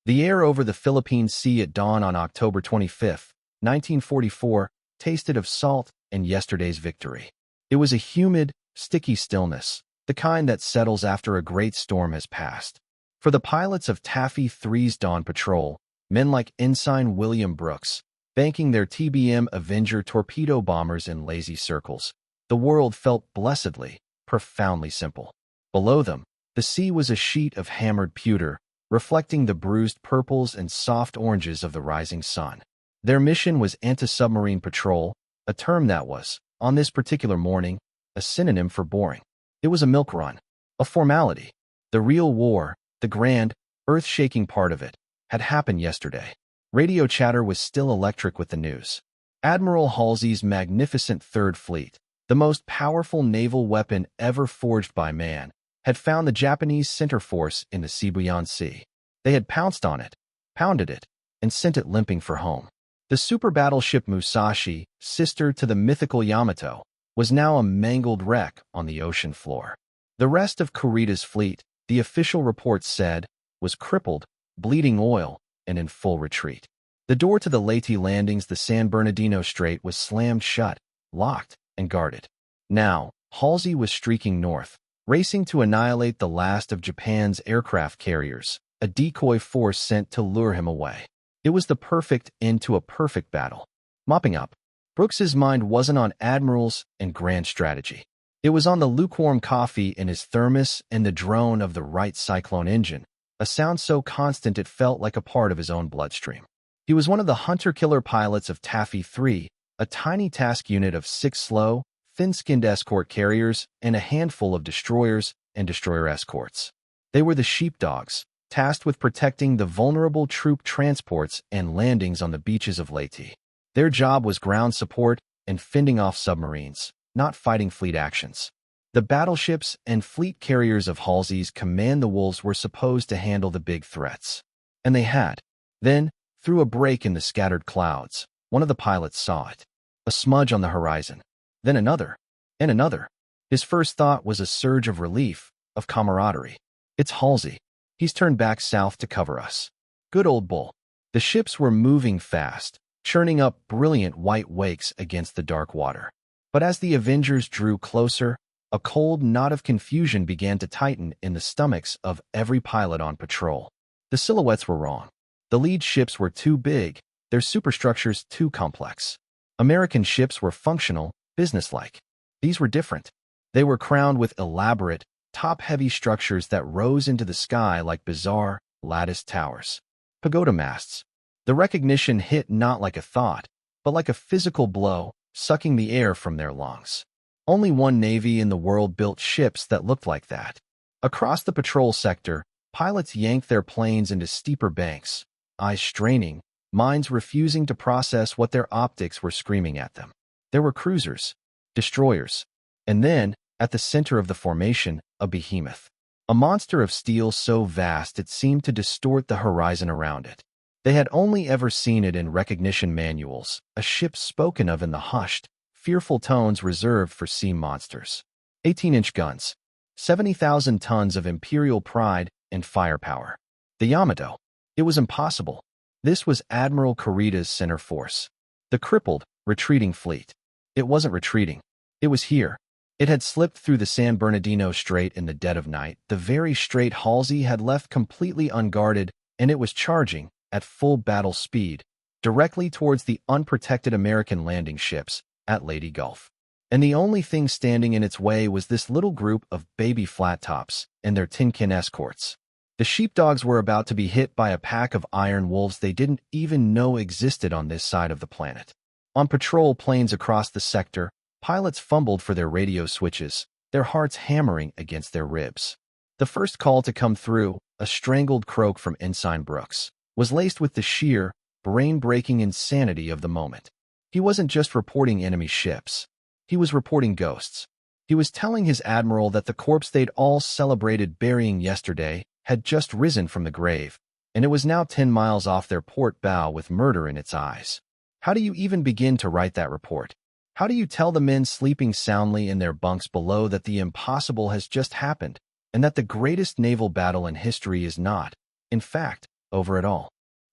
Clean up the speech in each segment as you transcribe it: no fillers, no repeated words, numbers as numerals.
The air over the Philippine Sea at dawn on October 25, 1944, tasted of salt and yesterday's victory. It was a humid, sticky stillness, the kind that settles after a great storm has passed. For the pilots of Taffy 3's dawn patrol, men like Ensign William Brooks, banking their TBM Avenger torpedo bombers in lazy circles, the world felt blessedly, profoundly simple. Below them, the sea was a sheet of hammered pewter, reflecting the bruised purples and soft oranges of the rising sun. Their mission was anti-submarine patrol, a term that was, on this particular morning, a synonym for boring. It was a milk run, a formality. The real war, the grand, earth-shaking part of it, had happened yesterday. Radio chatter was still electric with the news. Admiral Halsey's magnificent Third Fleet, the most powerful naval weapon ever forged by man, had found the Japanese center force in the Sibuyan Sea. They had pounced on it, pounded it, and sent it limping for home. The super-battleship Musashi, sister to the mythical Yamato, was now a mangled wreck on the ocean floor. The rest of Kurita's fleet, the official reports said, was crippled, bleeding oil, and in full retreat. The door to the Leyte landings, the San Bernardino Strait, was slammed shut, locked, and guarded. Now, Halsey was streaking north, racing to annihilate the last of Japan's aircraft carriers, a decoy force sent to lure him away. It was the perfect end to a perfect battle. Mopping up, Brooks's mind wasn't on admirals and grand strategy. It was on the lukewarm coffee in his thermos and the drone of the Wright Cyclone engine, a sound so constant it felt like a part of his own bloodstream. He was one of the hunter-killer pilots of Taffy 3, a tiny task unit of 6 slow, thin-skinned escort carriers and a handful of destroyers and destroyer escorts. They were the sheepdogs, tasked with protecting the vulnerable troop transports and landings on the beaches of Leyte. Their job was ground support and fending off submarines, not fighting fleet actions. The battleships and fleet carriers of Halsey's command, the Wolves, were supposed to handle the big threats. And they had. Then, through a break in the scattered clouds, one of the pilots saw it. A smudge on the horizon. Then another. And another. His first thought was a surge of relief, of camaraderie. It's Halsey. He's turned back south to cover us. Good old bull. The ships were moving fast, churning up brilliant white wakes against the dark water. But as the Avengers drew closer, a cold knot of confusion began to tighten in the stomachs of every pilot on patrol. The silhouettes were wrong. The lead ships were too big, their superstructures too complex. American ships were functional, businesslike. These were different. They were crowned with elaborate, top-heavy structures that rose into the sky like bizarre, latticed towers. Pagoda masts. The recognition hit not like a thought, but like a physical blow, sucking the air from their lungs. Only one navy in the world built ships that looked like that. Across the patrol sector, pilots yanked their planes into steeper banks, eyes straining, minds refusing to process what their optics were screaming at them. There were cruisers, destroyers, and then, at the center of the formation, a behemoth. A monster of steel so vast it seemed to distort the horizon around it. They had only ever seen it in recognition manuals, a ship spoken of in the hushed, fearful tones reserved for sea monsters. 18-inch guns, 70,000 tons of imperial pride and firepower. The Yamato. It was impossible. This was Admiral Kurita's center force. The crippled, retreating fleet. It wasn't retreating. It was here. It had slipped through the San Bernardino Strait in the dead of night, the very strait Halsey had left completely unguarded, and it was charging, at full battle speed, directly towards the unprotected American landing ships at Leyte Gulf. And the only thing standing in its way was this little group of baby flat-tops and their tin-can escorts. The sheepdogs were about to be hit by a pack of iron wolves they didn't even know existed on this side of the planet. On patrol planes across the sector, pilots fumbled for their radio switches, their hearts hammering against their ribs. The first call to come through, a strangled croak from Ensign Brooks, was laced with the sheer, brain-breaking insanity of the moment. He wasn't just reporting enemy ships. He was reporting ghosts. He was telling his admiral that the corpse they'd all celebrated burying yesterday had just risen from the grave, and it was now 10 miles off their port bow with murder in its eyes. How do you even begin to write that report? How do you tell the men sleeping soundly in their bunks below that the impossible has just happened, and that the greatest naval battle in history is not, in fact, over it all.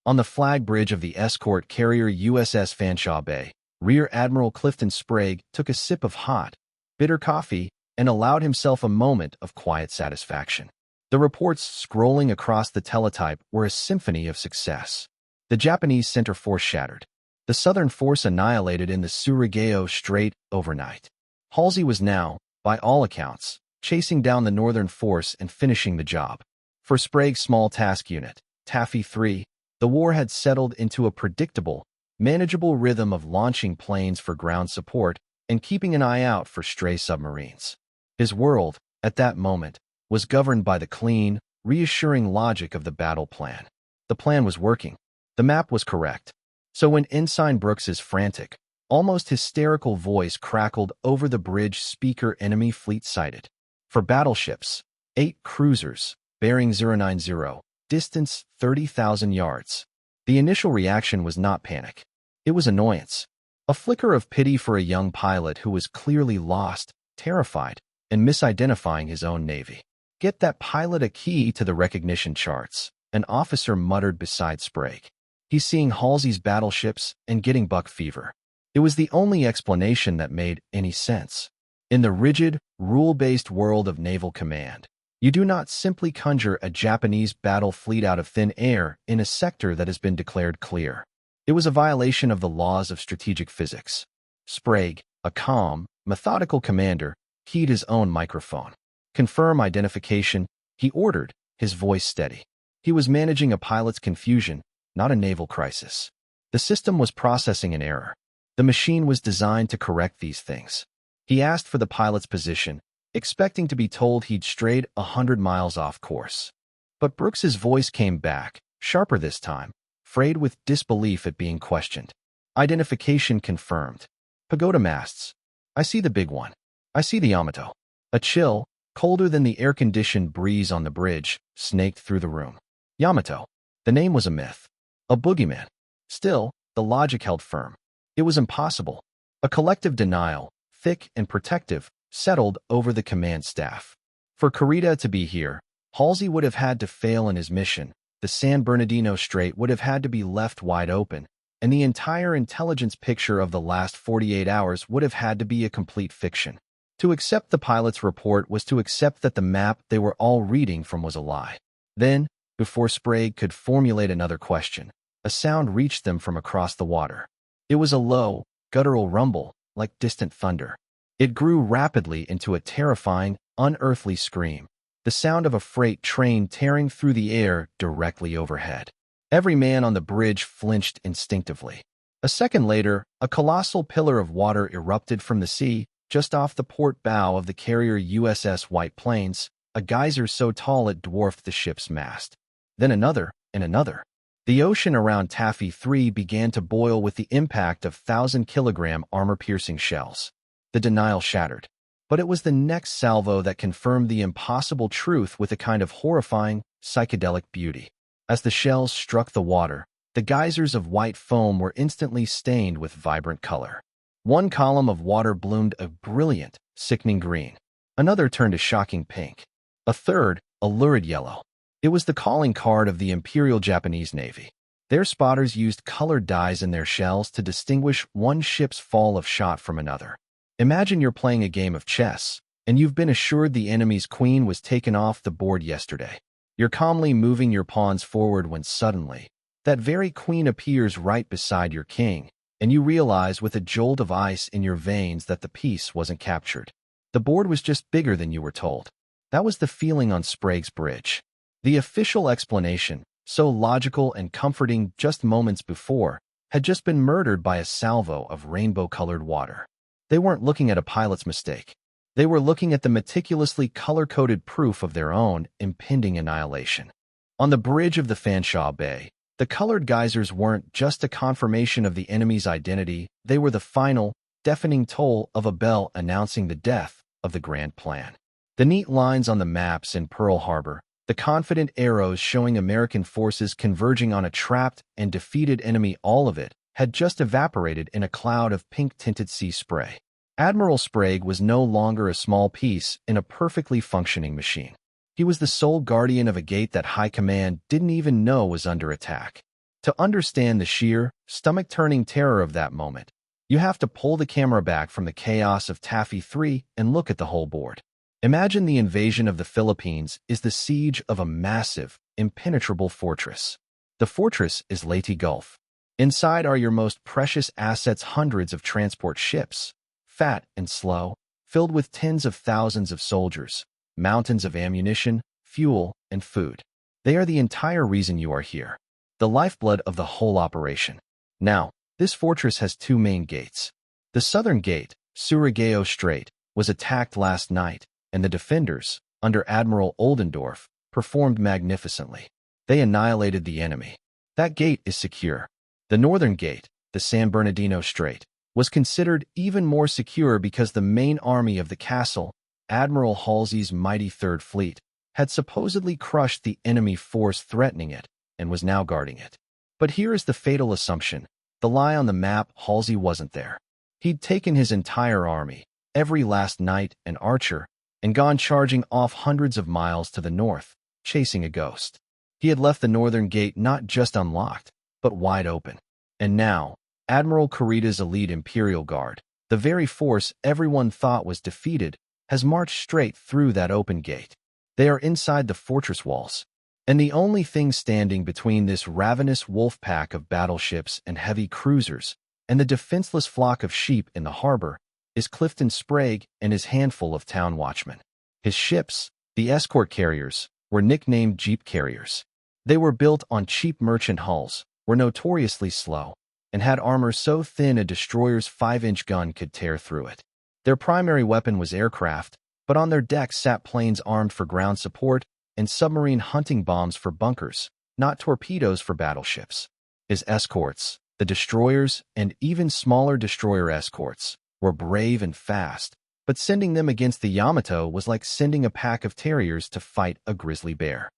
On the flag bridge of the escort carrier USS Fanshawe Bay, Rear Admiral Clifton Sprague took a sip of hot, bitter coffee and allowed himself a moment of quiet satisfaction. The reports scrolling across the teletype were a symphony of success. The Japanese center force shattered. The Southern force annihilated in the Surigao Strait overnight. Halsey was now, by all accounts, chasing down the Northern force and finishing the job. For Sprague's small task unit, Taffy 3, the war had settled into a predictable, manageable rhythm of launching planes for ground support and keeping an eye out for stray submarines. His world, at that moment, was governed by the clean, reassuring logic of the battle plan. The plan was working. The map was correct. So when Ensign Brooks's frantic, almost hysterical voice crackled over the bridge speaker, enemy fleet sighted. For battleships, 8 cruisers, bearing 090, distance 30,000 yards. The initial reaction was not panic. It was annoyance. A flicker of pity for a young pilot who was clearly lost, terrified, and misidentifying his own Navy. Get that pilot a key to the recognition charts, an officer muttered beside Sprague. He's seeing Halsey's battleships and getting buck fever. It was the only explanation that made any sense. In the rigid, rule-based world of naval command, you do not simply conjure a Japanese battle fleet out of thin air in a sector that has been declared clear. It was a violation of the laws of strategic physics. Sprague, a calm, methodical commander, keyed his own microphone. Confirm identification, he ordered, his voice steady. He was managing a pilot's confusion, not a naval crisis. The system was processing an error. The machine was designed to correct these things. He asked for the pilot's position, expecting to be told he'd strayed 100 miles off course. But Brooks's voice came back, sharper this time, frayed with disbelief at being questioned. Identification confirmed. Pagoda masts. I see the big one. I see the Yamato. A chill, colder than the air-conditioned breeze on the bridge, snaked through the room. Yamato. The name was a myth. A boogeyman. Still, the logic held firm. It was impossible. A collective denial, thick and protective, settled over the command staff. For Kurita to be here, Halsey would have had to fail in his mission, the San Bernardino Strait would have had to be left wide open, and the entire intelligence picture of the last 48 hours would have had to be a complete fiction. To accept the pilot's report was to accept that the map they were all reading from was a lie. Then, before Sprague could formulate another question, a sound reached them from across the water. It was a low, guttural rumble, like distant thunder. It grew rapidly into a terrifying, unearthly scream, the sound of a freight train tearing through the air directly overhead. Every man on the bridge flinched instinctively. A second later, a colossal pillar of water erupted from the sea, just off the port bow of the carrier USS White Plains, a geyser so tall it dwarfed the ship's mast. Then another, and another. The ocean around Taffy 3 began to boil with the impact of 1,000-kilogram armor-piercing shells. The denial shattered. But it was the next salvo that confirmed the impossible truth with a kind of horrifying, psychedelic beauty. As the shells struck the water, the geysers of white foam were instantly stained with vibrant color. One column of water bloomed a brilliant, sickening green. Another turned a shocking pink. A third, a lurid yellow. It was the calling card of the Imperial Japanese Navy. Their spotters used colored dyes in their shells to distinguish one ship's fall of shot from another. Imagine you're playing a game of chess, and you've been assured the enemy's queen was taken off the board yesterday. You're calmly moving your pawns forward when suddenly, that very queen appears right beside your king, and you realize with a jolt of ice in your veins that the piece wasn't captured. The board was just bigger than you were told. That was the feeling on Sprague's bridge. The official explanation, so logical and comforting just moments before, had just been murdered by a salvo of rainbow-colored water. They weren't looking at a pilot's mistake. They were looking at the meticulously color-coded proof of their own impending annihilation. On the bridge of the Fanshawe Bay, the colored geysers weren't just a confirmation of the enemy's identity, they were the final, deafening toll of a bell announcing the death of the grand plan. The neat lines on the maps in Pearl Harbor, the confident arrows showing American forces converging on a trapped and defeated enemy, all of it had just evaporated in a cloud of pink-tinted sea spray. Admiral Sprague was no longer a small piece in a perfectly functioning machine. He was the sole guardian of a gate that High Command didn't even know was under attack. To understand the sheer, stomach-turning terror of that moment, you have to pull the camera back from the chaos of Taffy 3 and look at the whole board. Imagine the invasion of the Philippines is the siege of a massive, impenetrable fortress. The fortress is Leyte Gulf. Inside are your most precious assets, hundreds of transport ships, fat and slow, filled with tens of thousands of soldiers, mountains of ammunition, fuel, and food. They are the entire reason you are here, the lifeblood of the whole operation. Now, this fortress has two main gates. The southern gate, Surigao Strait, was attacked last night, and the defenders, under Admiral Oldendorf, performed magnificently. They annihilated the enemy. That gate is secure. The northern gate, the San Bernardino Strait, was considered even more secure because the main army of the castle, Admiral Halsey's mighty Third Fleet, had supposedly crushed the enemy force threatening it and was now guarding it. But here is the fatal assumption. The lie on the map: Halsey wasn't there. He'd taken his entire army, every last knight and archer, and gone charging off hundreds of miles to the north, chasing a ghost. He had left the northern gate not just unlocked, but wide open. And now, Admiral Kurita's elite Imperial Guard, the very force everyone thought was defeated, has marched straight through that open gate. They are inside the fortress walls. And the only thing standing between this ravenous wolf pack of battleships and heavy cruisers and the defenseless flock of sheep in the harbor is Clifton Sprague and his handful of town watchmen. His ships, the escort carriers, were nicknamed jeep carriers. They were built on cheap merchant hulls, were notoriously slow, and had armor so thin a destroyer's 5-inch gun could tear through it. Their primary weapon was aircraft, but on their decks sat planes armed for ground support and submarine hunting bombs for bunkers, not torpedoes for battleships. His escorts, the destroyers and even smaller destroyer escorts, were brave and fast, but sending them against the Yamato was like sending a pack of terriers to fight a grizzly bear.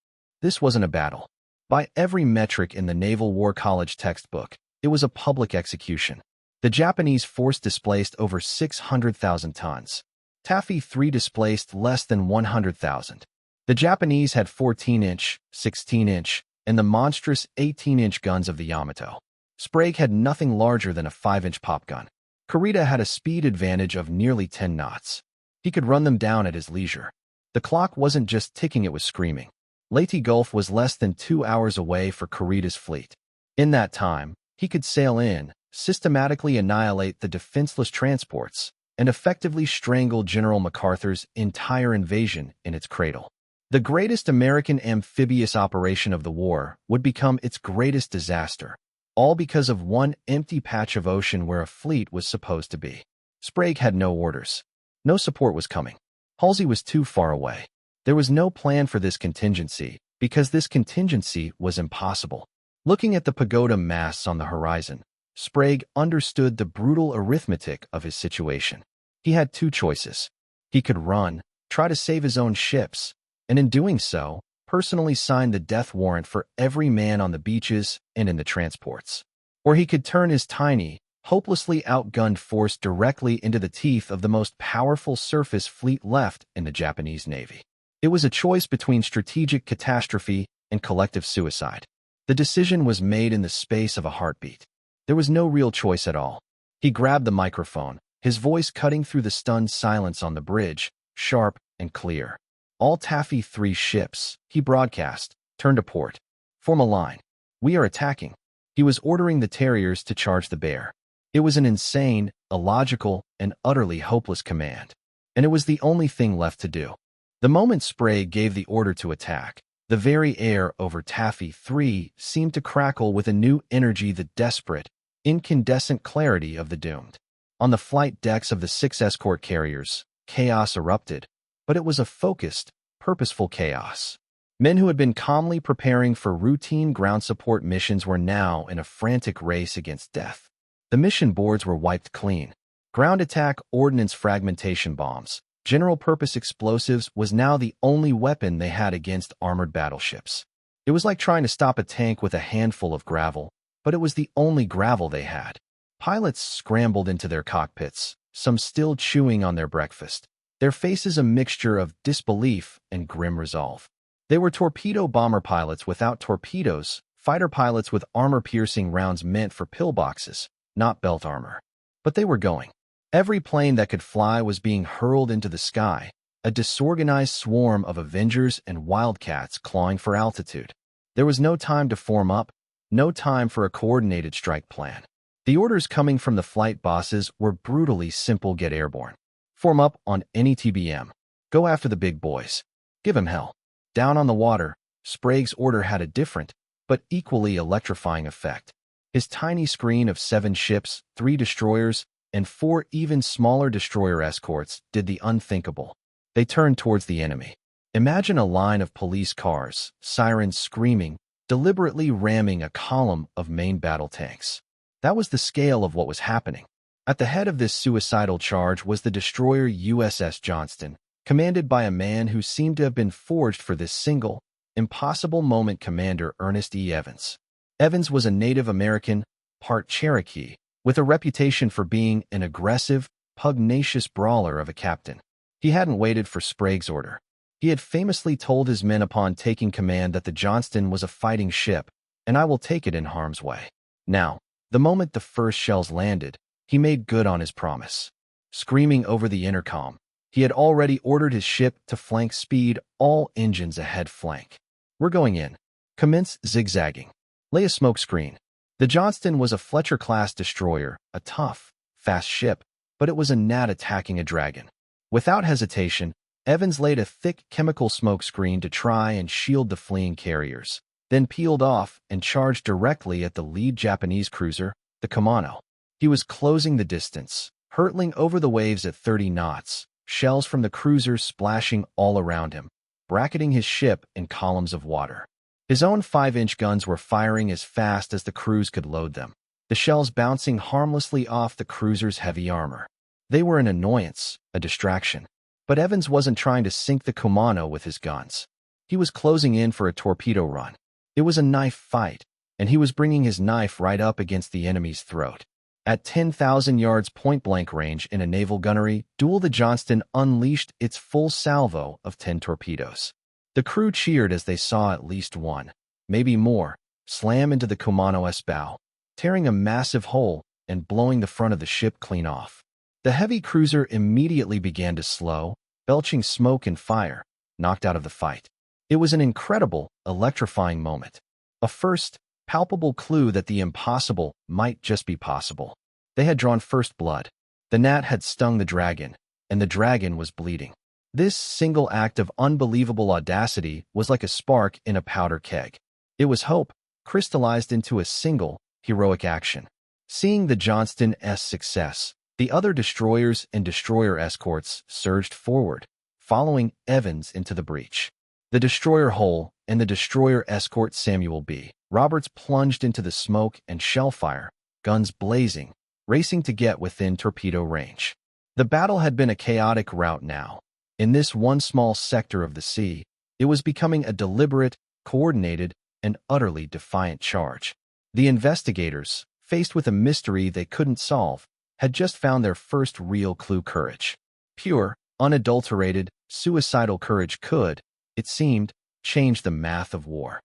This wasn't a battle. By every metric in the Naval War College textbook, it was a public execution. The Japanese force displaced over 600,000 tons. Taffy 3 displaced less than 100,000. The Japanese had 14-inch, 16-inch, and the monstrous 18-inch guns of the Yamato. Sprague had nothing larger than a 5-inch popgun. Kurita had a speed advantage of nearly 10 knots. He could run them down at his leisure. The clock wasn't just ticking, it was screaming. Leyte Gulf was less than 2 hours away for Kurita's fleet. In that time, he could sail in, systematically annihilate the defenseless transports, and effectively strangle General MacArthur's entire invasion in its cradle. The greatest American amphibious operation of the war would become its greatest disaster, all because of one empty patch of ocean where a fleet was supposed to be. Sprague had no orders. No support was coming. Halsey was too far away. There was no plan for this contingency, because this contingency was impossible. Looking at the pagoda masts on the horizon, Sprague understood the brutal arithmetic of his situation. He had two choices. He could run, try to save his own ships, and in doing so, personally sign the death warrant for every man on the beaches and in the transports. Or he could turn his tiny, hopelessly outgunned force directly into the teeth of the most powerful surface fleet left in the Japanese Navy. It was a choice between strategic catastrophe and collective suicide. The decision was made in the space of a heartbeat. There was no real choice at all. He grabbed the microphone, his voice cutting through the stunned silence on the bridge, sharp and clear. "All Taffy 3 ships," he broadcast, "turn to port. Form a line. We are attacking." He was ordering the terriers to charge the bear. It was an insane, illogical, and utterly hopeless command. And it was the only thing left to do. The moment Sprague gave the order to attack, the very air over Taffy 3 seemed to crackle with a new energy, the desperate, incandescent clarity of the doomed. On the flight decks of the 6 escort carriers, chaos erupted, but it was a focused, purposeful chaos. Men who had been calmly preparing for routine ground support missions were now in a frantic race against death. The mission boards were wiped clean. Ground attack ordnance fragmentation bombs, general-purpose explosives was now the only weapon they had against armored battleships. It was like trying to stop a tank with a handful of gravel, but it was the only gravel they had. Pilots scrambled into their cockpits, some still chewing on their breakfast, their faces a mixture of disbelief and grim resolve. They were torpedo bomber pilots without torpedoes, fighter pilots with armor-piercing rounds meant for pillboxes, not belt armor. But they were going. Every plane that could fly was being hurled into the sky, a disorganized swarm of Avengers and Wildcats clawing for altitude. There was no time to form up, no time for a coordinated strike plan. The orders coming from the flight bosses were brutally simple: get airborne. Form up on any TBM. Go after the big boys. Give 'em hell. Down on the water, Sprague's order had a different, but equally electrifying effect. His tiny screen of 7 ships, 3 destroyers, and 4 even smaller destroyer escorts did the unthinkable. They turned towards the enemy. Imagine a line of police cars, sirens screaming, deliberately ramming a column of main battle tanks. That was the scale of what was happening. At the head of this suicidal charge was the destroyer USS Johnston, commanded by a man who seemed to have been forged for this single, impossible moment: Commander Ernest E. Evans. Evans was a Native American, part Cherokee, with a reputation for being an aggressive, pugnacious brawler of a captain. He hadn't waited for Sprague's order. He had famously told his men upon taking command that the Johnston was a fighting ship, and I will take it in harm's way. Now, the moment the first shells landed, he made good on his promise. Screaming over the intercom, he had already ordered his ship to flank speed, all engines ahead flank. We're going in. Commence zigzagging. Lay a smoke screen. The Johnston was a Fletcher-class destroyer, a tough, fast ship, but it was a gnat attacking a dragon. Without hesitation, Evans laid a thick chemical smoke screen to try and shield the fleeing carriers, then peeled off and charged directly at the lead Japanese cruiser, the Yamato. He was closing the distance, hurtling over the waves at 30 knots, shells from the cruiser splashing all around him, bracketing his ship in columns of water. His own 5-inch guns were firing as fast as the crews could load them, the shells bouncing harmlessly off the cruiser's heavy armor. They were an annoyance, a distraction. But Evans wasn't trying to sink the Yamato with his guns. He was closing in for a torpedo run. It was a knife fight, and he was bringing his knife right up against the enemy's throat. At 10,000 yards point-blank range in a naval gunnery duel, the Johnston unleashed its full salvo of 10 torpedoes. The crew cheered as they saw at least one, maybe more, slam into the Yamato's bow, tearing a massive hole and blowing the front of the ship clean off. The heavy cruiser immediately began to slow, belching smoke and fire, knocked out of the fight. It was an incredible, electrifying moment. A first, palpable clue that the impossible might just be possible. They had drawn first blood. The gnat had stung the dragon, and the dragon was bleeding. This single act of unbelievable audacity was like a spark in a powder keg. It was hope, crystallized into a single, heroic action. Seeing the Johnston's success, the other destroyers and destroyer escorts surged forward, following Evans into the breach. The destroyer Hull and the destroyer escort Samuel B. Roberts plunged into the smoke and shellfire, guns blazing, racing to get within torpedo range. The battle had been a chaotic rout now. In this one small sector of the sea, it was becoming a deliberate, coordinated, and utterly defiant charge. The investigators, faced with a mystery they couldn't solve, had just found their first real clue. Courage. Pure, unadulterated, suicidal courage could, it seemed, change the math of war.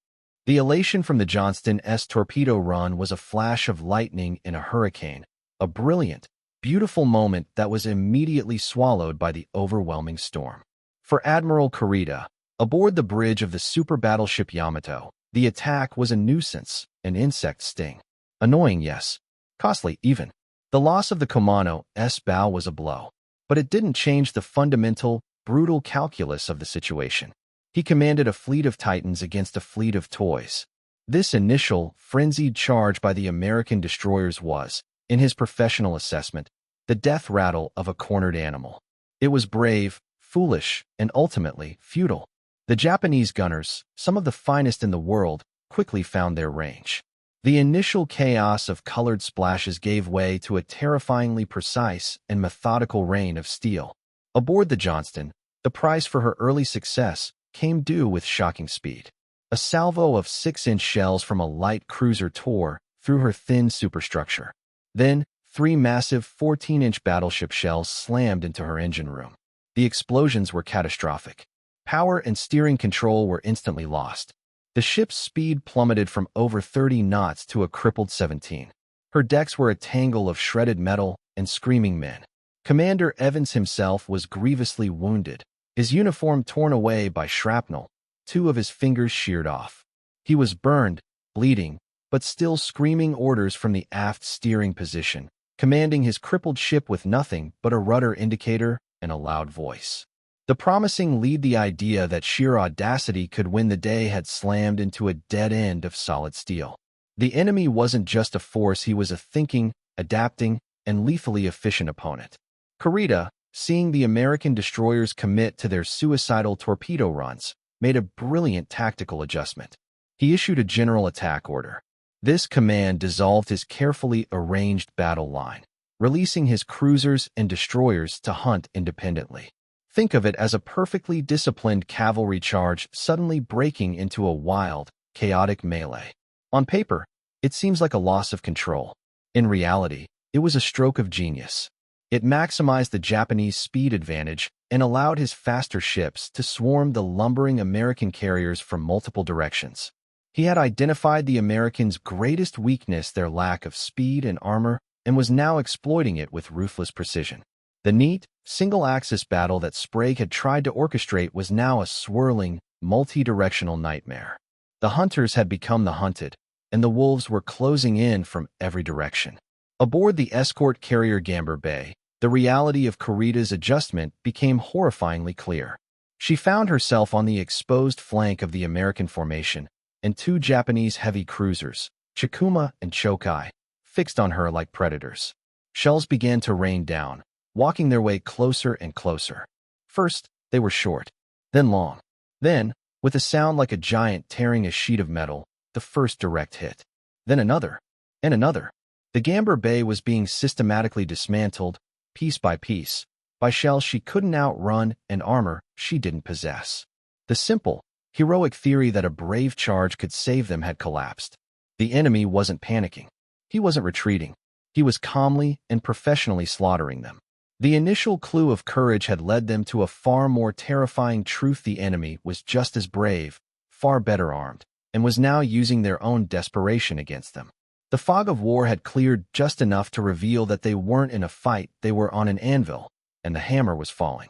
The elation from the Johnston's torpedo run was a flash of lightning in a hurricane, a brilliant, beautiful moment that was immediately swallowed by the overwhelming storm. For Admiral Kurita, aboard the bridge of the super-battleship Yamato, the attack was a nuisance, an insect sting. Annoying, yes. Costly, even. The loss of the Yamato's bow was a blow, but it didn't change the fundamental, brutal calculus of the situation. He commanded a fleet of Titans against a fleet of toys. This initial, frenzied charge by the American destroyers was, in his professional assessment, the death rattle of a cornered animal. It was brave, foolish, and ultimately futile. The Japanese gunners, some of the finest in the world, quickly found their range. The initial chaos of colored splashes gave way to a terrifyingly precise and methodical rain of steel. Aboard the Johnston, the price for her early success came due with shocking speed. A salvo of 6-inch shells from a light cruiser tore through her thin superstructure. Then, 3 massive 14-inch battleship shells slammed into her engine room. The explosions were catastrophic. Power and steering control were instantly lost. The ship's speed plummeted from over 30 knots to a crippled 17. Her decks were a tangle of shredded metal and screaming men. Commander Evans himself was grievously wounded, his uniform torn away by shrapnel, 2 of his fingers sheared off. He was burned, bleeding, but still screaming orders from the aft steering position, commanding his crippled ship with nothing but a rudder indicator and a loud voice. The promising lead, the idea that sheer audacity could win the day, had slammed into a dead end of solid steel. The enemy wasn't just a force, he was a thinking, adapting, and lethally efficient opponent. Kurita, seeing the American destroyers commit to their suicidal torpedo runs, made a brilliant tactical adjustment. He issued a general attack order. This command dissolved his carefully arranged battle line, releasing his cruisers and destroyers to hunt independently. Think of it as a perfectly disciplined cavalry charge suddenly breaking into a wild, chaotic melee. On paper, it seems like a loss of control. In reality, it was a stroke of genius. It maximized the Japanese speed advantage and allowed his faster ships to swarm the lumbering American carriers from multiple directions. He had identified the Americans' greatest weakness, their lack of speed and armor, and was now exploiting it with ruthless precision. The neat, single-axis battle that Sprague had tried to orchestrate was now a swirling, multi-directional nightmare. The hunters had become the hunted, and the wolves were closing in from every direction. Aboard the escort carrier Gamber Bay, the reality of Kurita's adjustment became horrifyingly clear. She found herself on the exposed flank of the American formation, and 2 Japanese heavy cruisers, Chikuma and Chokai, fixed on her like predators. Shells began to rain down, walking their way closer and closer. First, they were short, then long. Then, with a sound like a giant tearing a sheet of metal, the first direct hit. Then another, and another. The Gamber Bay was being systematically dismantled, piece by piece, by shells she couldn't outrun and armor she didn't possess. The simple, heroic theory that a brave charge could save them had collapsed. The enemy wasn't panicking. He wasn't retreating. He was calmly and professionally slaughtering them. The initial clue of courage had led them to a far more terrifying truth: the enemy was just as brave, far better armed, and was now using their own desperation against them. The fog of war had cleared just enough to reveal that they weren't in a fight, they were on an anvil, and the hammer was falling.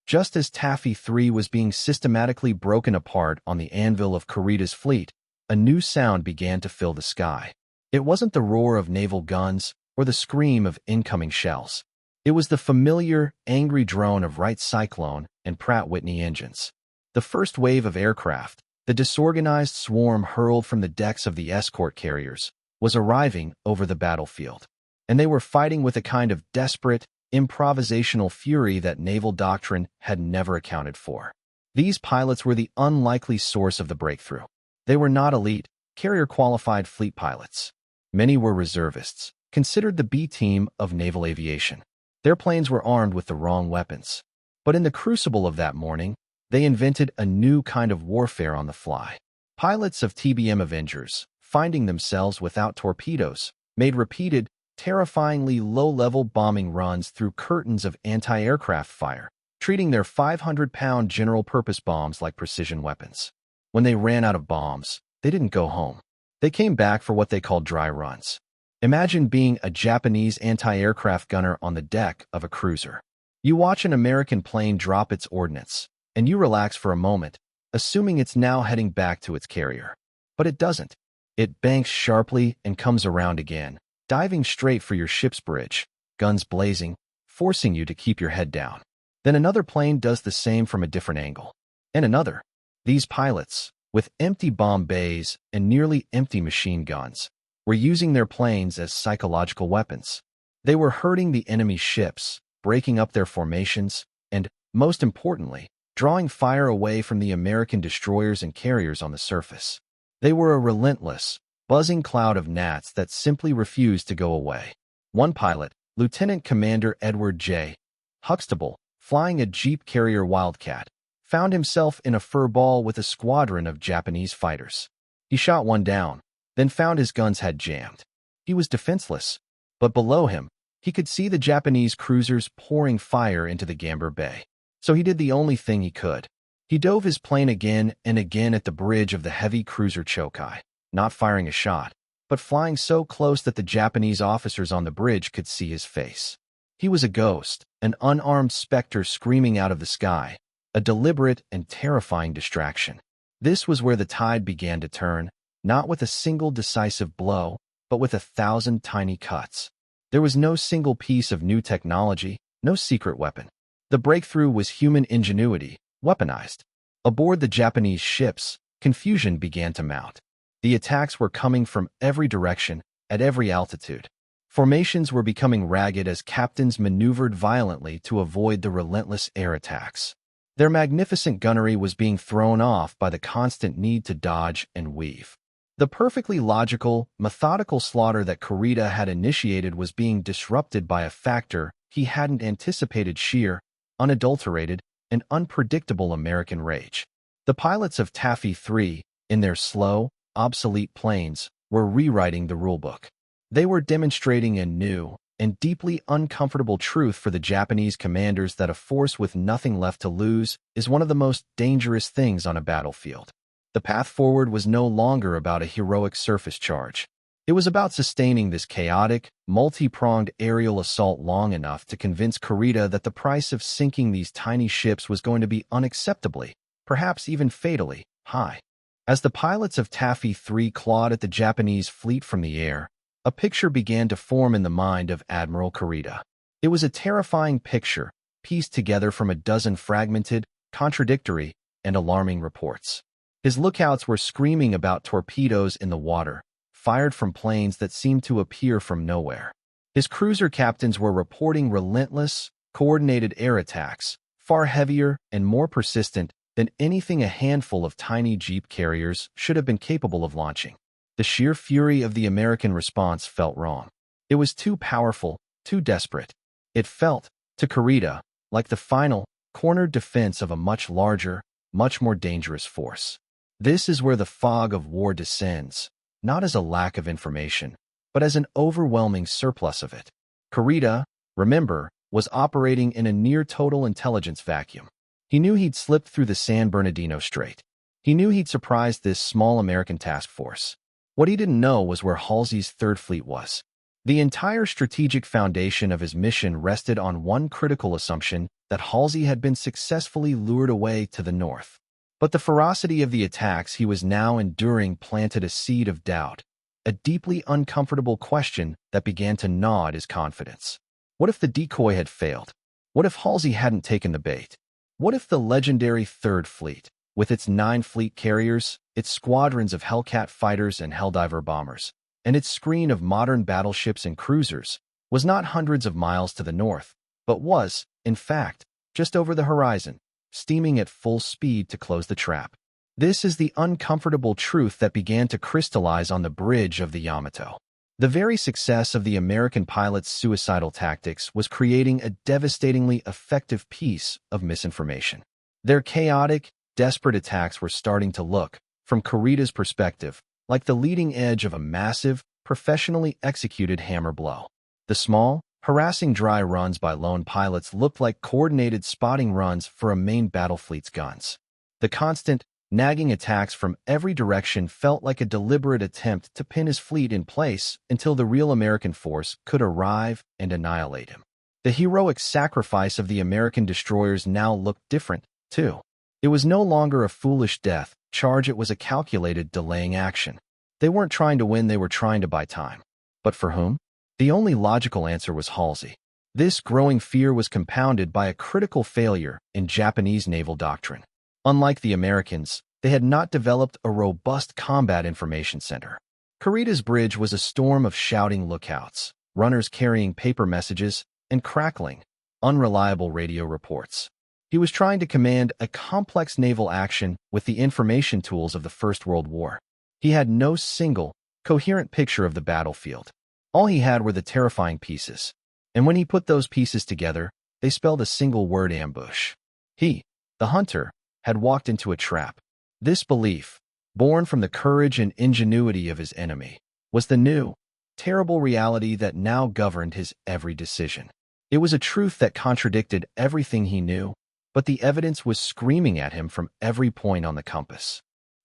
Just as Taffy 3 was being systematically broken apart on the anvil of Kurita's fleet, a new sound began to fill the sky. It wasn't the roar of naval guns or the scream of incoming shells. It was the familiar, angry drone of Wright Cyclone and Pratt Whitney engines. The first wave of aircraft, the disorganized swarm hurled from the decks of the escort carriers, was arriving over the battlefield. And they were fighting with a kind of desperate, improvisational fury that naval doctrine had never accounted for. These pilots were the unlikely source of the breakthrough. They were not elite, carrier-qualified fleet pilots. Many were reservists, considered the B team of naval aviation. Their planes were armed with the wrong weapons. But in the crucible of that morning, they invented a new kind of warfare on the fly. Pilots of TBM Avengers, finding themselves without torpedoes, made repeated, terrifyingly low-level bombing runs through curtains of anti-aircraft fire, treating their 500-pound general-purpose bombs like precision weapons. When they ran out of bombs, they didn't go home. They came back for what they called dry runs. Imagine being a Japanese anti-aircraft gunner on the deck of a cruiser. You watch an American plane drop its ordnance, and you relax for a moment, assuming it's now heading back to its carrier. But it doesn't. It banks sharply and comes around again, diving straight for your ship's bridge, guns blazing, forcing you to keep your head down. Then another plane does the same from a different angle. And another. These pilots, with empty bomb bays and nearly empty machine guns, were using their planes as psychological weapons. They were hurting the enemy's ships, breaking up their formations, and, most importantly, drawing fire away from the American destroyers and carriers on the surface. They were a relentless, buzzing cloud of gnats that simply refused to go away. One pilot, Lieutenant Commander Edward J. Huxtable, flying a Jeep carrier Wildcat, found himself in a furball with a squadron of Japanese fighters. He shot one down, then found his guns had jammed. He was defenseless, but below him, he could see the Japanese cruisers pouring fire into the Gamber Bay. So he did the only thing he could. He dove his plane again and again at the bridge of the heavy cruiser Chokai, not firing a shot, but flying so close that the Japanese officers on the bridge could see his face. He was a ghost, an unarmed specter screaming out of the sky, a deliberate and terrifying distraction. This was where the tide began to turn, not with a single decisive blow, but with 1,000 tiny cuts. There was no single piece of new technology, no secret weapon. The breakthrough was human ingenuity, weaponized. Aboard the Japanese ships, confusion began to mount. The attacks were coming from every direction, at every altitude. Formations were becoming ragged as captains maneuvered violently to avoid the relentless air attacks. Their magnificent gunnery was being thrown off by the constant need to dodge and weave. The perfectly logical, methodical slaughter that Kurita had initiated was being disrupted by a factor he hadn't anticipated: sheer, unadulterated, and unpredictable American rage. The pilots of Taffy 3, in their slow, obsolete planes, were rewriting the rulebook. They were demonstrating a new and deeply uncomfortable truth for the Japanese commanders that a force with nothing left to lose is one of the most dangerous things on a battlefield. The path forward was no longer about a heroic surface charge. It was about sustaining this chaotic, multi-pronged aerial assault long enough to convince Kurita that the price of sinking these tiny ships was going to be unacceptably, perhaps even fatally, high. As the pilots of Taffy 3 clawed at the Japanese fleet from the air, a picture began to form in the mind of Admiral Kurita. It was a terrifying picture, pieced together from a dozen fragmented, contradictory, and alarming reports. His lookouts were screaming about torpedoes in the water, fired from planes that seemed to appear from nowhere. His cruiser captains were reporting relentless, coordinated air attacks, far heavier and more persistent than anything a handful of tiny jeep carriers should have been capable of launching. The sheer fury of the American response felt wrong. It was too powerful, too desperate. It felt, to Kurita, like the final, cornered defense of a much larger, much more dangerous force. This is where the fog of war descends, not as a lack of information, but as an overwhelming surplus of it. Kurita, remember, was operating in a near-total intelligence vacuum. He knew he'd slipped through the San Bernardino Strait. He knew he'd surprised this small American task force. What he didn't know was where Halsey's Third Fleet was. The entire strategic foundation of his mission rested on one critical assumption: that Halsey had been successfully lured away to the north. But the ferocity of the attacks he was now enduring planted a seed of doubt, a deeply uncomfortable question that began to gnaw at his confidence. What if the decoy had failed? What if Halsey hadn't taken the bait? What if the legendary Third Fleet, with its 9 fleet carriers, its squadrons of Hellcat fighters and Helldiver bombers, and its screen of modern battleships and cruisers, was not hundreds of miles to the north, but was, in fact, just over the horizon, steaming at full speed to close the trap? This is the uncomfortable truth that began to crystallize on the bridge of the Yamato. The very success of the American pilots' suicidal tactics was creating a devastatingly effective piece of misinformation. Their chaotic, desperate attacks were starting to look, from Kurita's perspective, like the leading edge of a massive, professionally executed hammer blow. The small, harassing dry runs by lone pilots looked like coordinated spotting runs for a main battle fleet's guns. The constant, nagging attacks from every direction felt like a deliberate attempt to pin his fleet in place until the real American force could arrive and annihilate him. The heroic sacrifice of the American destroyers now looked different, too. It was no longer a foolish death charge, it was a calculated, delaying action. They weren't trying to win, they were trying to buy time. But for whom? The only logical answer was Halsey. This growing fear was compounded by a critical failure in Japanese naval doctrine. Unlike the Americans, they had not developed a robust combat information center. Kurita's bridge was a storm of shouting lookouts, runners carrying paper messages, and crackling, unreliable radio reports. He was trying to command a complex naval action with the information tools of the First World War. He had no single, coherent picture of the battlefield. All he had were the terrifying pieces. And when he put those pieces together, they spelled a single word: ambush. He, the hunter, had walked into a trap. This belief, born from the courage and ingenuity of his enemy, was the new, terrible reality that now governed his every decision. It was a truth that contradicted everything he knew, but the evidence was screaming at him from every point on the compass.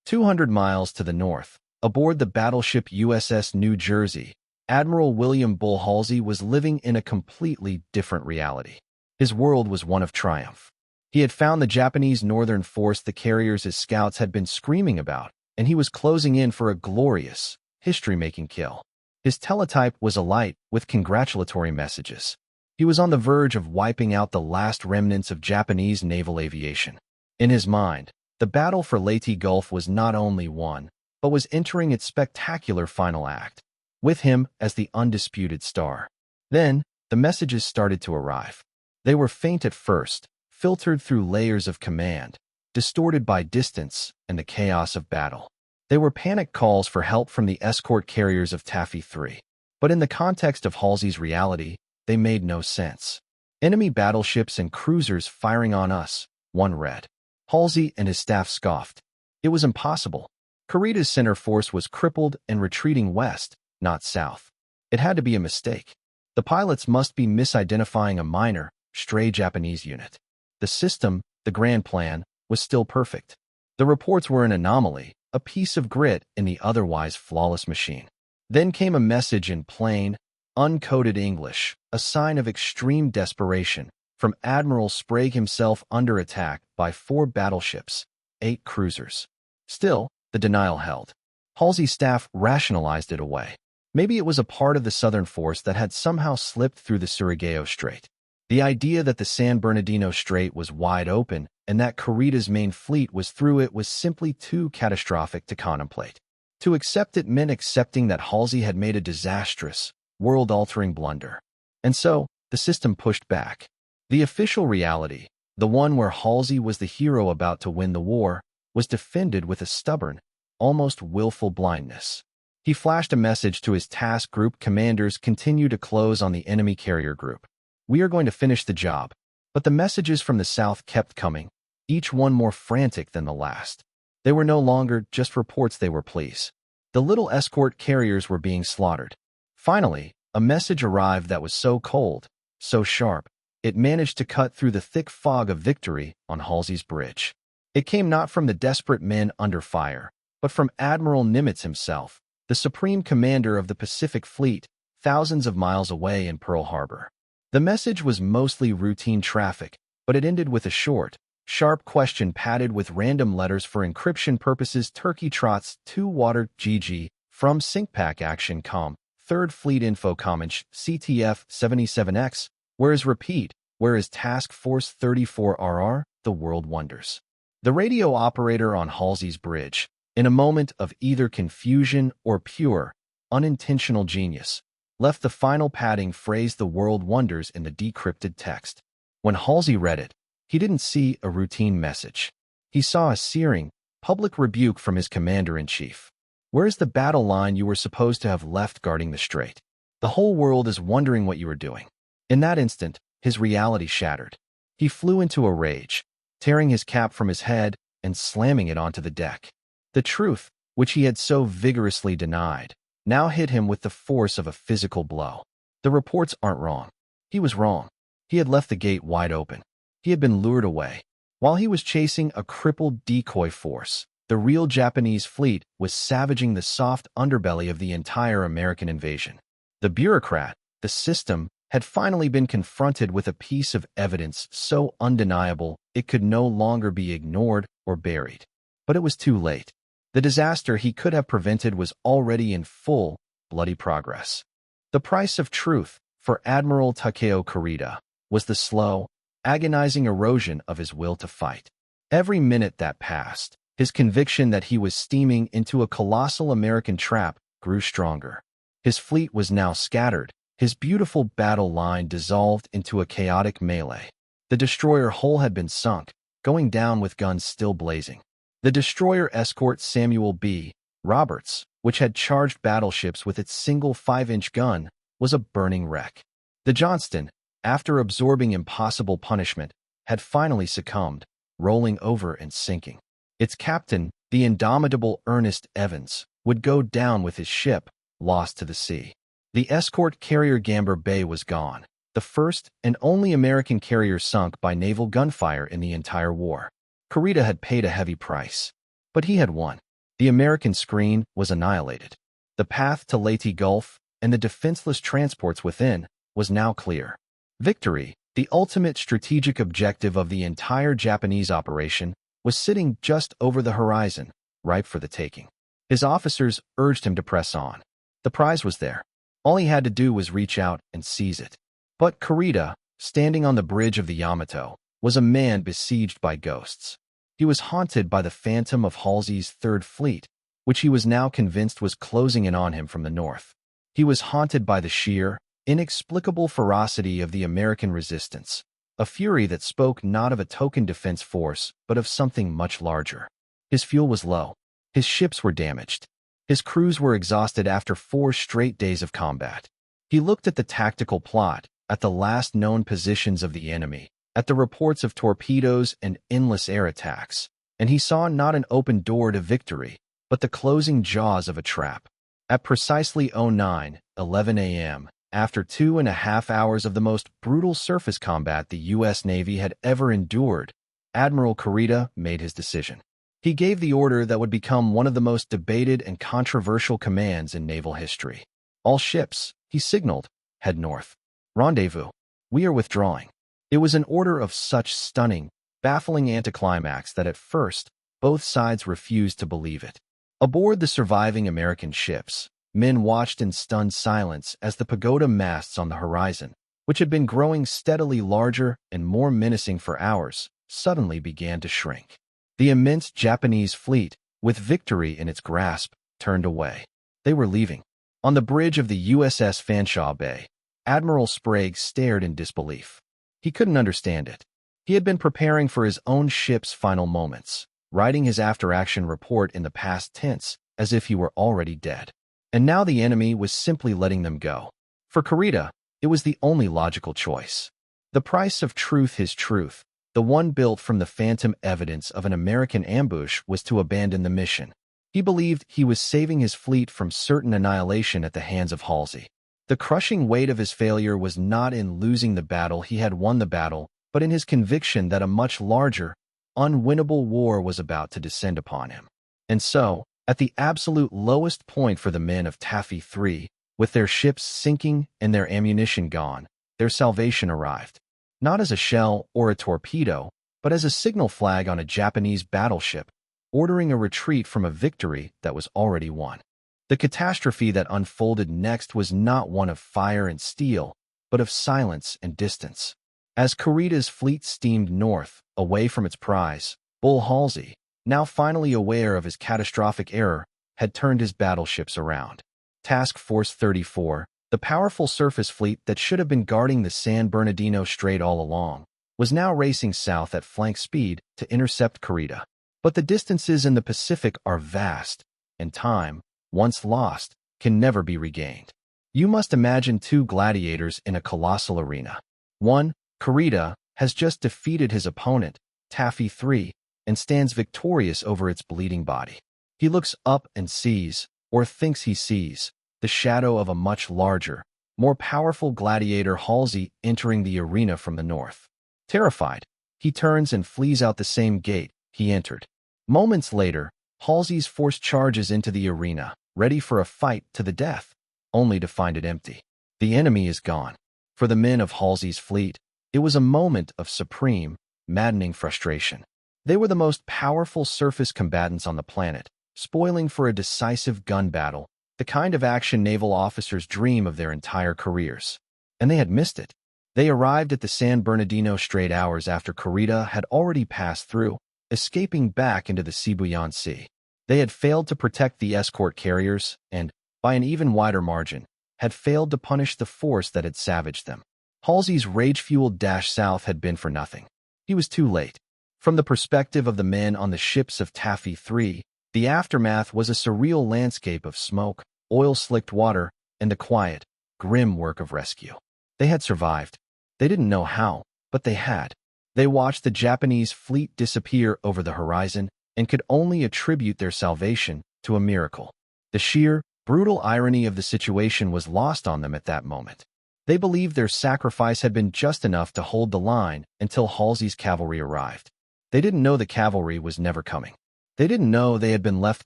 200 miles to the north, aboard the battleship USS New Jersey, Admiral William Bull Halsey was living in a completely different reality. His world was one of triumph. He had found the Japanese northern force the carriers his scouts had been screaming about, and he was closing in for a glorious, history-making kill. His teletype was alight with congratulatory messages. He was on the verge of wiping out the last remnants of Japanese naval aviation. In his mind, the battle for Leyte Gulf was not only won, but was entering its spectacular final act, with him as the undisputed star. Then, the messages started to arrive. They were faint at first, filtered through layers of command, distorted by distance and the chaos of battle. They were panic calls for help from the escort carriers of Taffy 3. But in the context of Halsey's reality, they made no sense. Enemy battleships and cruisers firing on us, one read. Halsey and his staff scoffed. It was impossible. Kurita's center force was crippled and retreating west, not south. It had to be a mistake. The pilots must be misidentifying a minor, stray Japanese unit. The system, the grand plan, was still perfect. The reports were an anomaly, a piece of grit in the otherwise flawless machine. Then came a message in plain, uncoded English, a sign of extreme desperation, from Admiral Sprague himself under attack by 4 battleships, 8 cruisers. Still, the denial held. Halsey's staff rationalized it away. Maybe it was a part of the Southern force that had somehow slipped through the Surigao Strait. The idea that the San Bernardino Strait was wide open and that Kurita's main fleet was through it was simply too catastrophic to contemplate. To accept it meant accepting that Halsey had made a disastrous, world-altering blunder. And so, the system pushed back. The official reality, the one where Halsey was the hero about to win the war, was defended with a stubborn, almost willful blindness. He flashed a message to his task group commanders continue to close on the enemy carrier group. We are going to finish the job. But the messages from the south kept coming, each one more frantic than the last. They were no longer just reports, they were pleas. The little escort carriers were being slaughtered. Finally, a message arrived that was so cold, so sharp, it managed to cut through the thick fog of victory on Halsey's bridge. It came not from the desperate men under fire, but from Admiral Nimitz himself, the supreme commander of the Pacific Fleet, thousands of miles away in Pearl Harbor. The message was mostly routine traffic, but it ended with a short, sharp question padded with random letters for encryption purposes. Turkey trots 2 water GG from SyncPack Action Com, 3rd Fleet Info Commons, CTF 77X, where is repeat, where is Task Force 34RR, the world wonders. The radio operator on Halsey's bridge, in a moment of either confusion or pure, unintentional genius, left the final padding phrase the world wonders in the decrypted text. When Halsey read it, he didn't see a routine message. He saw a searing, public rebuke from his commander-in-chief. Where's the battle line you were supposed to have left guarding the strait? The whole world is wondering what you were doing. In that instant, his reality shattered. He flew into a rage, tearing his cap from his head and slamming it onto the deck. The truth, which he had so vigorously denied, now hit him with the force of a physical blow. The reports aren't wrong. He was wrong. He had left the gate wide open. He had been lured away. While he was chasing a crippled decoy force, the real Japanese fleet was savaging the soft underbelly of the entire American invasion. The bureaucrat, the system, had finally been confronted with a piece of evidence so undeniable it could no longer be ignored or buried. But it was too late. The disaster he could have prevented was already in full, bloody progress. The price of truth, for Admiral Takeo Kurita, was the slow, agonizing erosion of his will to fight. Every minute that passed, his conviction that he was steaming into a colossal American trap grew stronger. His fleet was now scattered, his beautiful battle line dissolved into a chaotic melee. The destroyer hull had been sunk, going down with guns still blazing. The destroyer escort Samuel B. Roberts, which had charged battleships with its single 5-inch gun, was a burning wreck. The Johnston, after absorbing impossible punishment, had finally succumbed, rolling over and sinking. Its captain, the indomitable Ernest Evans, would go down with his ship, lost to the sea. The escort carrier Gamber Bay was gone. The the first and only American carrier sunk by naval gunfire in the entire war. Kurita had paid a heavy price, but he had won. The American screen was annihilated. The path to Leyte Gulf and the defenseless transports within was now clear. Victory, the ultimate strategic objective of the entire Japanese operation, was sitting just over the horizon, ripe for the taking. His officers urged him to press on. The prize was there. All he had to do was reach out and seize it. But Kurita, standing on the bridge of the Yamato, was a man besieged by ghosts. He was haunted by the phantom of Halsey's Third Fleet, which he was now convinced was closing in on him from the north. He was haunted by the sheer, inexplicable ferocity of the American resistance, a fury that spoke not of a token defense force but of something much larger. His fuel was low. His ships were damaged. His crews were exhausted after 4 straight days of combat. He looked at the tactical plot, at the last known positions of the enemy, at the reports of torpedoes and endless air attacks, and he saw not an open door to victory, but the closing jaws of a trap. At precisely 09:11 a.m., after 2.5 hours of the most brutal surface combat the U.S. Navy had ever endured, Admiral Kurita made his decision. He gave the order that would become one of the most debated and controversial commands in naval history. All ships, he signaled, head north. Rendezvous. We are withdrawing. It was an order of such stunning, baffling anticlimax that at first, both sides refused to believe it. Aboard the surviving American ships, men watched in stunned silence as the pagoda masts on the horizon, which had been growing steadily larger and more menacing for hours, suddenly began to shrink. The immense Japanese fleet, with victory in its grasp, turned away. They were leaving. On the bridge of the USS Fanshawe Bay, Admiral Sprague stared in disbelief. He couldn't understand it. He had been preparing for his own ship's final moments, writing his after-action report in the past tense as if he were already dead. And now the enemy was simply letting them go. For Kurita, it was the only logical choice. The price of truth, his truth, the one built from the phantom evidence of an American ambush, was to abandon the mission. He believed he was saving his fleet from certain annihilation at the hands of Halsey. The crushing weight of his failure was not in losing the battle, he had won the battle, but in his conviction that a much larger, unwinnable war was about to descend upon him. And so, at the absolute lowest point for the men of Taffy 3, with their ships sinking and their ammunition gone, their salvation arrived. Not as a shell or a torpedo, but as a signal flag on a Japanese battleship, ordering a retreat from a victory that was already won. The catastrophe that unfolded next was not one of fire and steel, but of silence and distance. As Kurita's fleet steamed north, away from its prize, Bull Halsey, now finally aware of his catastrophic error, had turned his battleships around. Task Force 34, the powerful surface fleet that should have been guarding the San Bernardino Strait all along, was now racing south at flank speed to intercept Kurita. But the distances in the Pacific are vast, and time, once lost, can never be regained. You must imagine 2 gladiators in a colossal arena. One, Kurita, has just defeated his opponent, Taffy 3, and stands victorious over its bleeding body. He looks up and sees, or thinks he sees, the shadow of a much larger, more powerful gladiator, Halsey, entering the arena from the north. Terrified, he turns and flees out the same gate he entered. Moments later, Halsey's force charges into the arena, ready for a fight to the death, only to find it empty. The enemy is gone. For the men of Halsey's fleet, it was a moment of supreme, maddening frustration. They were the most powerful surface combatants on the planet, spoiling for a decisive gun battle, the kind of action naval officers dream of their entire careers. And they had missed it. They arrived at the San Bernardino Strait hours after Kurita had already passed through, escaping back into the Sibuyan Sea. They had failed to protect the escort carriers and, by an even wider margin, had failed to punish the force that had savaged them. Halsey's rage-fueled dash south had been for nothing. He was too late. From the perspective of the men on the ships of Taffy 3, the aftermath was a surreal landscape of smoke, oil-slicked water, and the quiet, grim work of rescue. They had survived. They didn't know how, but they had. They watched the Japanese fleet disappear over the horizon and could only attribute their salvation to a miracle. The sheer, brutal irony of the situation was lost on them at that moment. They believed their sacrifice had been just enough to hold the line until Halsey's cavalry arrived. They didn't know the cavalry was never coming. They didn't know they had been left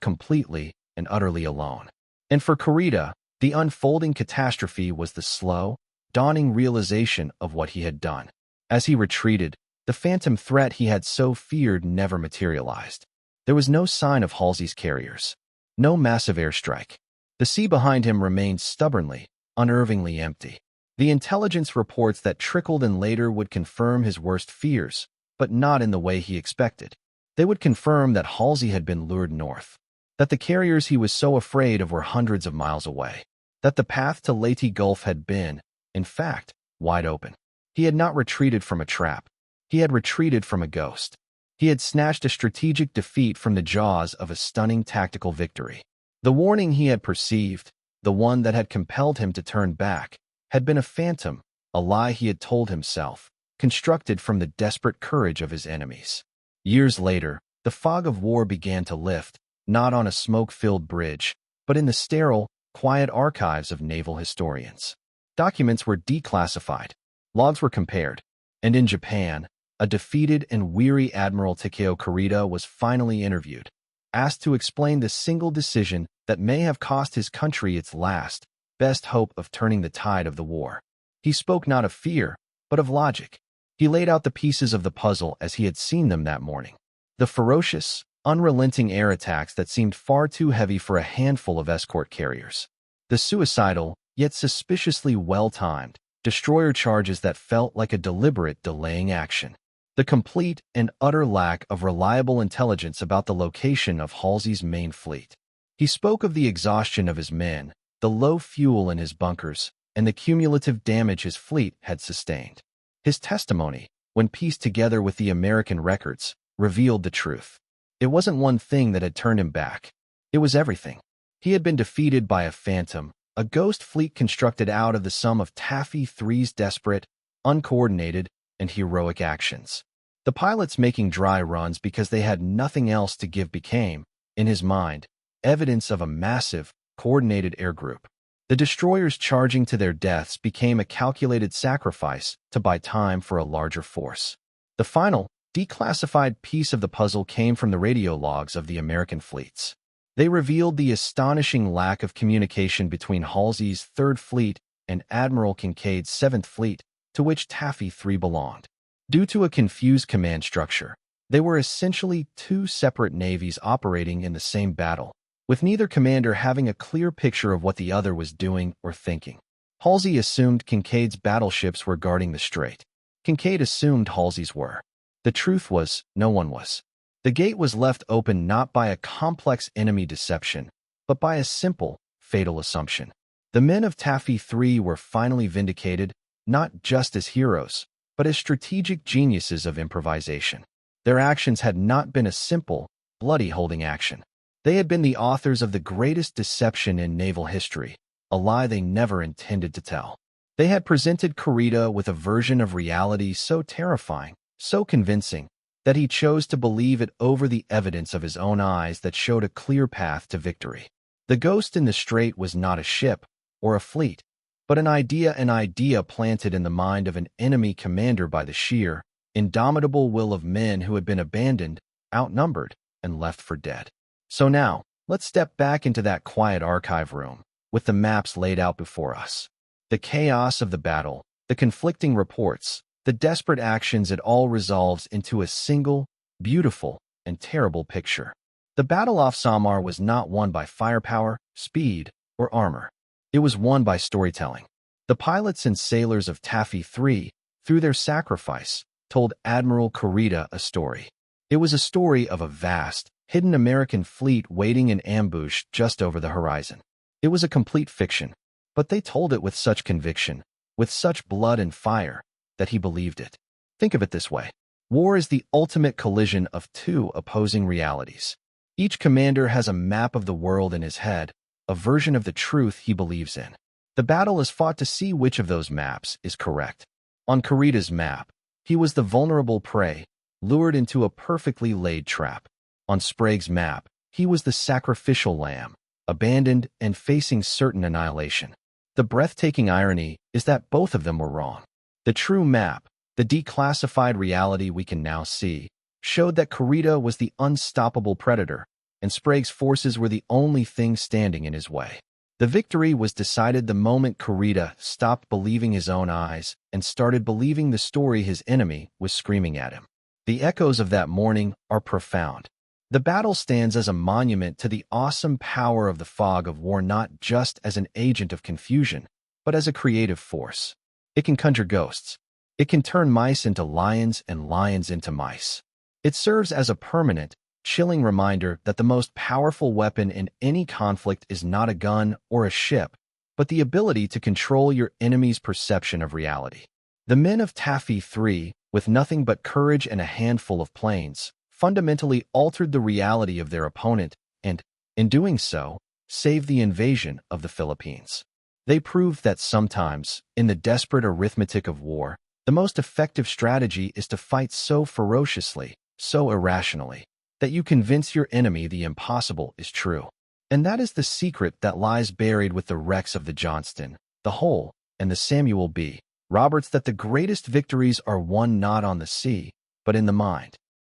completely and utterly alone. And for Kurita, the unfolding catastrophe was the slow, dawning realization of what he had done. As he retreated, the phantom threat he had so feared never materialized. There was no sign of Halsey's carriers. No massive airstrike. The sea behind him remained stubbornly, unnervingly empty. The intelligence reports that trickled in later would confirm his worst fears, but not in the way he expected. They would confirm that Halsey had been lured north, that the carriers he was so afraid of were hundreds of miles away, that the path to Leyte Gulf had been, in fact, wide open. He had not retreated from a trap. He had retreated from a ghost. He had snatched a strategic defeat from the jaws of a stunning tactical victory. The warning he had perceived, the one that had compelled him to turn back, had been a phantom, a lie he had told himself, constructed from the desperate courage of his enemies. Years later, the fog of war began to lift, not on a smoke-filled bridge, but in the sterile, quiet archives of naval historians. Documents were declassified, logs were compared, and in Japan, a defeated and weary Admiral Takeo Kurita was finally interviewed, asked to explain the single decision that may have cost his country its last, best hope of turning the tide of the war. He spoke not of fear, but of logic. He laid out the pieces of the puzzle as he had seen them that morning. The ferocious, unrelenting air attacks that seemed far too heavy for a handful of escort carriers. The suicidal, yet suspiciously well-timed, destroyer charges that felt like a deliberate delaying action. The complete and utter lack of reliable intelligence about the location of Halsey's main fleet. He spoke of the exhaustion of his men, the low fuel in his bunkers, and the cumulative damage his fleet had sustained. His testimony, when pieced together with the American records, revealed the truth. It wasn't one thing that had turned him back. It was everything. He had been defeated by a phantom, a ghost fleet constructed out of the sum of Taffy 3's desperate, uncoordinated, and heroic actions. The pilots making dry runs because they had nothing else to give became, in his mind, evidence of a massive, coordinated air group. The destroyers charging to their deaths became a calculated sacrifice to buy time for a larger force. The final, declassified piece of the puzzle came from the radio logs of the American fleets. They revealed the astonishing lack of communication between Halsey's 3rd Fleet and Admiral Kincaid's 7th Fleet, to which Taffy 3 belonged. Due to a confused command structure, they were essentially two separate navies operating in the same battle, with neither commander having a clear picture of what the other was doing or thinking. Halsey assumed Kincaid's battleships were guarding the strait. Kincaid assumed Halsey's were. The truth was, no one was. The gate was left open not by a complex enemy deception, but by a simple, fatal assumption. The men of Taffy 3 were finally vindicated, not just as heroes, but as strategic geniuses of improvisation. Their actions had not been a simple, bloody holding action. They had been the authors of the greatest deception in naval history, a lie they never intended to tell. They had presented Kurita with a version of reality so terrifying, so convincing, that he chose to believe it over the evidence of his own eyes that showed a clear path to victory. The ghost in the strait was not a ship or a fleet, but an idea planted in the mind of an enemy commander by the sheer, indomitable will of men who had been abandoned, outnumbered, and left for dead. So now, let's step back into that quiet archive room, with the maps laid out before us. The chaos of the battle, the conflicting reports, the desperate actions, it all resolves into a single, beautiful, and terrible picture. The battle off Samar was not won by firepower, speed, or armor. It was won by storytelling. The pilots and sailors of Taffy 3, through their sacrifice, told Admiral Kurita a story. It was a story of a vast, hidden American fleet waiting in ambush just over the horizon. It was a complete fiction, but they told it with such conviction, with such blood and fire, that he believed it. Think of it this way. War is the ultimate collision of two opposing realities. Each commander has a map of the world in his head, a version of the truth he believes in. The battle is fought to see which of those maps is correct. On Kurita's map, he was the vulnerable prey, lured into a perfectly laid trap. On Sprague's map, he was the sacrificial lamb, abandoned and facing certain annihilation. The breathtaking irony is that both of them were wrong. The true map, the declassified reality we can now see, showed that Kurita was the unstoppable predator, and Sprague's forces were the only thing standing in his way. The victory was decided the moment Kurita stopped believing his own eyes and started believing the story his enemy was screaming at him. The echoes of that morning are profound. The battle stands as a monument to the awesome power of the fog of war, not just as an agent of confusion, but as a creative force. It can conjure ghosts. It can turn mice into lions and lions into mice. It serves as a permanent, chilling reminder that the most powerful weapon in any conflict is not a gun or a ship, but the ability to control your enemy's perception of reality. The men of Taffy 3, with nothing but courage and a handful of planes, fundamentally altered the reality of their opponent and, in doing so, saved the invasion of the Philippines. They proved that sometimes, in the desperate arithmetic of war, the most effective strategy is to fight so ferociously, so irrationally, that you convince your enemy the impossible is true. And that is the secret that lies buried with the wrecks of the Johnston, the Hull, and the Samuel B. Roberts, that the greatest victories are won not on the sea, but in the mind.